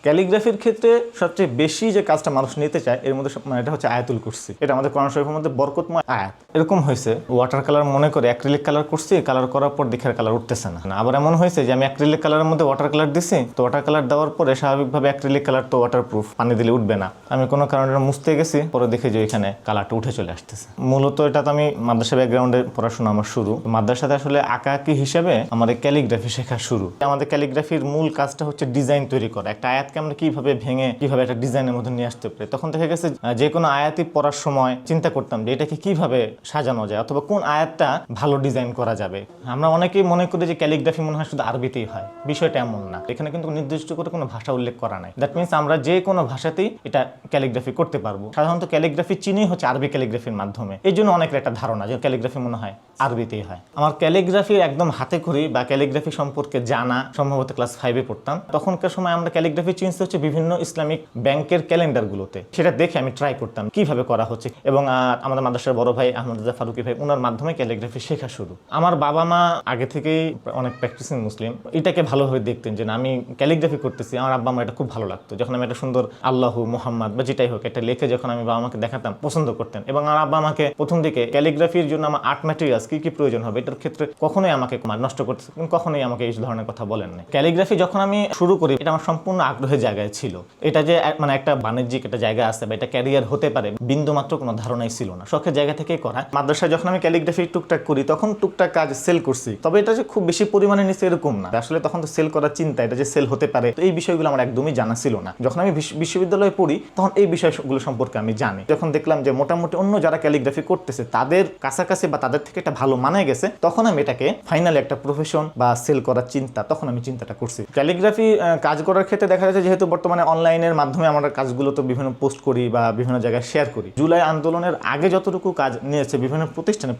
ক্যালিগ্রাফির ক্ষেত্রে সবচেয়ে বেশি যে কাজটা মানুষ নিতে চায় এর মধ্যে এটা হচ্ছে আয়াতুল কুরসি। এটা আমাদের কোরআন শরীফের মধ্যে বরকতময় আয়াত। এরকম হয়েছে ওয়াটার কালার মনে করে অ্যাক্রিলিক কালার করছি, কালার করার পর দেখে কালার উঠতেছে না। আবার এমন হয়েছে যে আমি অ্যাক্রিলিক কালারের মধ্যে ওয়াটার কালার দিছি, তো ওয়াটার কালার দেওয়ার পরে স্বাভাবিকভাবে অ্যাক্রিলিক কালার তো ওয়াটার প্রুফ, পানি দিলে উঠবে না। আমি কোনো কারণে মুছতে গেছি, পরে দেখে যে এখানে কালারটা উঠে চলে আসতেছে। মূলত এটা তো আমি মাদ্রাসা ব্যাকগ্রাউন্ডে পড়াশোনা আমার শুরু, মাদ্রাসাতে আসলে আঁকাআঁকি হিসেবে আমাদের ক্যালিগ্রাফি শেখা শুরু। আমাদের ক্যালিগ্রাফির মূল কাজটা হচ্ছে ডিজাইন তৈরি করা, একটা আয়াতকে আমরা কিভাবে ভেঙে কিভাবে একটা ডিজাইনের মধ্যে নিয়ে আসতে পারি। তখন দেখা গেছে যে কোনো আয়াতই পড়ার সময় চিন্তা করতাম যে এটাকে কিভাবে সাজানো যায় অথবা কোন আয়াতটা ভালো ডিজাইন করা যাবে। আমরা অনেকেই মনে করি যে ক্যালিগ্রাফি মনে হয় শুধু আরবিতেই হয়, বিষয়টা এমন না। এখানে কিন্তু নির্দিষ্ট করে কোনো ভাষা উল্লেখ করা নাই। দ্যাট মিনস আমরা যে কোনো ভাষাতেই এটা ক্যালিগ্রাফি করতে পারবো। সাধারণত ক্যালিগ্রাফি চিনি হচ্ছে আরবি ক্যালিগ্রাফির মাধ্যমে, এই জন্য অনেকের একটা ধারণা যে ক্যালিগ্রাফি মনে হয় আরবিতেই হয়। আমার ক্যালিগ্রাফি একদম হাতে খড়ি বা ক্যালিগ্রাফি সম্পর্কে জানা সম্ভবত ক্লাস 5-এ পড়তাম। তখনকার সময় আমরা ক্যালিগ্রাফি চিনতে হচ্ছে বিভিন্ন ইসলামিক ব্যাংকের ক্যালেন্ডারগুলোতে, সেটা দেখে আমি ট্রাই করতাম কিভাবে করা হচ্ছে। এবং আমাদের মাদ্রাসার বড় ভাই আহমদ রাজা ফারুকি ভাই, ওনার মাধ্যমে ক্যালিগ্রাফি শেখা শুরু। আমার বাবা মা আগে থেকেই অনেক প্র্যাকটিসিং মুসলিম, এটাকে ভালোভাবে দেখতেন যে আমি ক্যালিগ্রাফি করতেছি। আমার আব্বা আমার এটা খুব ভালো লাগতো, যখন আমি একটা সুন্দর আল্লাহু মোহাম্মদ বা যেটাই হোক একটা লেখে যখন আমি বাবা মাকে দেখাতাম পছন্দ করতেন। এবং আমার আব্বা আমাকে প্রথম দিকে ক্যালিগ্রাফির জন্য আমার আর্ট ম্যাটেরিয়ালস কি কি প্রয়োজন হবে এটার ক্ষেত্রে কখনোই আমাকে নষ্ট করতে, কখনোই আমাকে এই ধরনের কথা বলেন না। ক্যালিগ্রাফি যখন আমি শুরু করি এটা আমার সম্পূর্ণ আগ্রহের জায়গায় ছিল। এটা যে মানে একটা বাণিজ্যিক একটা জায়গা আছে বা এটা ক্যারিয়ার হতে পারে বিন্দু মাত্র কোনো ধারণাই ছিল না, শখের জায়গা থেকেই করা। মাদ্রাসায় যখন আমি ক্যালিগ্রাফি টুকটাক করি তখন টুকটাক কাজ সেল করছি, তবে এটা যে খুব বেশি পরিমাণে নিচ্ছে এরকম না। আসলে তখন তো সেল করার চিন্তা, এটা যে সেল হতে পারে, তো এই বিষয়গুলো আমার একদমই জানা ছিল না। যখন আমি বিশ্ববিদ্যালয়ে পড়ি তখন এই বিষয়গুলো সম্পর্কে আমি জানি। যখন দেখলাম যে মোটামুটি অন্য যারা ক্যালিগ্রাফি করতেছে তাদের কাছাকাছি বা তাদের থেকে একটা ভালো মানে গেছে, তখন আমি এটাকে ফাইনালি একটা প্রফেশন বা সেল করার চিন্তা, তখন আমি চিন্তাটা করছি। ক্যালিগ্রাফি কাজ করার ক্ষেত্রে দেখা যাচ্ছে যেহেতু বর্তমানে অনলাইনের মাধ্যমে আমরা কাজগুলো তো বিভিন্ন পোস্ট করি বা বিভিন্ন জায়গায় শেয়ার করি। জুলাই আন্দোলনের আগে যতটুকু কাজ নিয়েছে বিভিন্ন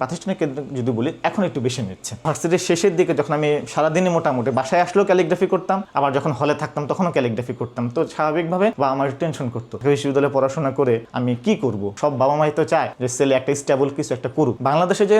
প্রাতিষ্ঠানিক কেন্দ্র যদি বলি এখন একটু বেশি নিচ্ছে। ভার্সিটির শেষের দিকে যখন আমি সারাদিনে মোটামুটি বাসায় আসলেও ক্যালিগ্রাফি করতাম, আবার যখন হলে থাকতাম তখনও ক্যালিগ্রাফি করতাম, তো স্বাভাবিকভাবে বাবা আমার টেনশন করতো বিশ্ববিদ্যালয়ে পড়াশোনা করে আমি কি করব। সব বাবা মাই তো চায় যে ছেলে একটা স্টেবল কিছু একটা করুক। বাংলাদেশে যে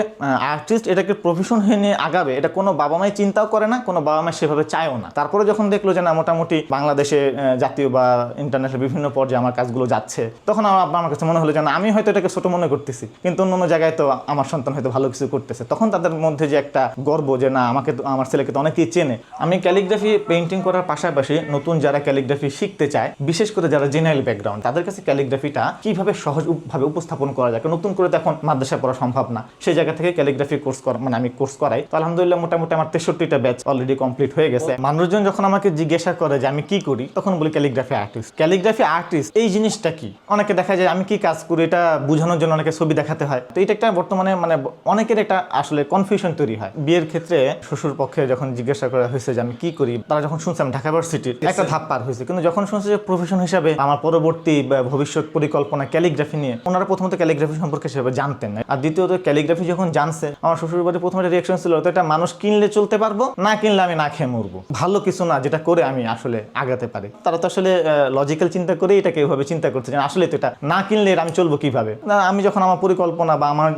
আর্টিস্ট এটাকে প্রফেশন হয়ে নিয়ে আগাবে এটা কোনো বাবা মাই চিন্তাও করে না, কোনো বাবা মাই সেভাবে চায়ও না। তারপরে যখন দেখলো যে না মোটামুটি বাংলাদেশে জাতীয় বা ইন্টারন্যাশনাল বিভিন্ন পর্যায়ে আমার কাজগুলো যাচ্ছে, তখন আমার আব্বা আমার কাছে মনে হলো যে না আমি হয়তো এটাকে ছোট মনে করতেছি, কিন্তু অন্য জায়গায় তো আমার সন্তান হয়তো ভালো কিছু করতেছে। তখন তাদের মধ্যে যে একটা গর্ব যে না আমাকে তো আমার ছেলেকে তো অনেকেই চেনে। আমি ক্যালিগ্রাফি পেইন্টিং করার পাশাপাশি নতুন যারা ক্যালিগ্রাফি শিখতে চায়, বিশেষ করে যারা জেনারেল ব্যাকগ্রাউন্ড, তাদের কাছে ক্যালিগ্রাফিটা কিভাবে সহজভাবে উপস্থাপন করা যায়, নতুন করে তো এখন মাদ্রাসায় পড়া সম্ভব না, সেই জায়গা থেকে ক্যালিগ্রাফি কোর্স মানে আমি কোর্স করাই। তো আলহামদুলিল্লাহ মোটামুটি আমার 63টা ব্যাচ অলরেডি কমপ্লিট হয়ে গেছে। মানুষজন যখন আমাকে জিজ্ঞাসা করে যে আমি কি করি, তখন বলি ক্যালিগ্রাফি আর্টিস্ট। ক্যালিগ্রাফি আর্টিস্ট এই জিনিসটা কি, অনেকে দেখা যায় আমি কি কাজ করি এটা বোঝানোর জন্য অনেকে ছবি দেখাতে হয়। তো এটা একটা বর্তমানে মানে অনেকের একটা আসলে কনফিউশন তৈরি হয়। বিয়ের ক্ষেত্রে শ্বশুর পক্ষে যখন জিজ্ঞাসা করা হয়েছে যে আমি কি করি, তারা যখন শুনছে আমি ঢাকা ভার্সিটির, একটা ধাপ পার হয়েছে। কিন্তু যখন শুনছে যে প্রফেশন হিসাবে আমার পরবর্তী ভবিষ্যৎ পরিকল্পনা ক্যালিগ্রাফি নিয়ে, ওনারা প্রথমত ক্যালিগ্রাফি সম্পর্কে সেভাবে জানতেন না। আর দ্বিতীয়ত ক্যালিগ্রাফি যখন জানছে, আমার শ্বশুর বাড়ির প্রথমে রিয়াকশন ছিল তো এটা মানুষ কিনলে চলতে পারবো, না কিনলে আমি না খেয়ে মরবো, ভালো কিছু না যেটা করে আমি আসলে আগাতে পারি। তারা তো আসলে লজিক্যাল চিন্তা করে এটাকে এইভাবে চিন্তা করতে যে আসলে তো এটা না কিনলে আমি চলবো কিভাবে। আমি যখন আমার পরিকল্পনা বা আমার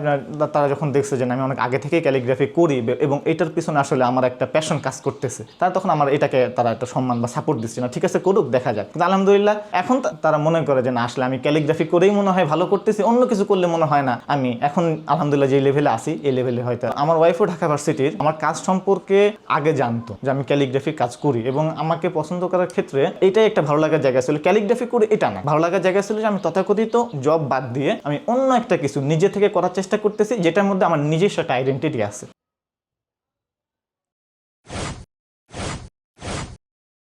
তারা যখন দেখছে যে আমি অনেক আগে থেকে ক্যালিগ্রাফি করি এবং এটার পিছনে আসলে আমার একটা প্যাশন কাজ করতেছে, তারা তখন আমার এটাকে তারা একটা সম্মান বা সাপোর্ট দিচ্ছে, না ঠিক আছে করুক দেখা যাক। কিন্তু আলহামদুলিল্লাহ এখন তারা মনে করে যে না আসলে আমি ক্যালিগ্রাফি করেই মনে হয় ভালো করতেছি, অন্য কিছু করলে মনে হয় না আমি এখন আলহামদুলিল্লাহ যে লেভেলে আসি এই লেভেলে হয়তো। আমার ওয়াইফও ঢাকা ভার্সিটির, আমার কাজ সম্পর্কে আগে জানতো যে আমি ক্যালিগ্রাফি কাজ করি এবং আমাকে পছন্দ করার ক্ষেত্রে এটাই একটা ভালো লাগার জায়গা ছিল। ক্যালিগ্রাফি করে এটা না, ভালো লাগার জায়গা ছিল যে আমি তথাকথিত জব বাদ দিয়ে আমি অন্য একটা কিছু নিজে থেকে করার চেষ্টা করতেছি যেটার মধ্যে আমার নিজস্ব একটা আইডেন্টিটি আছে।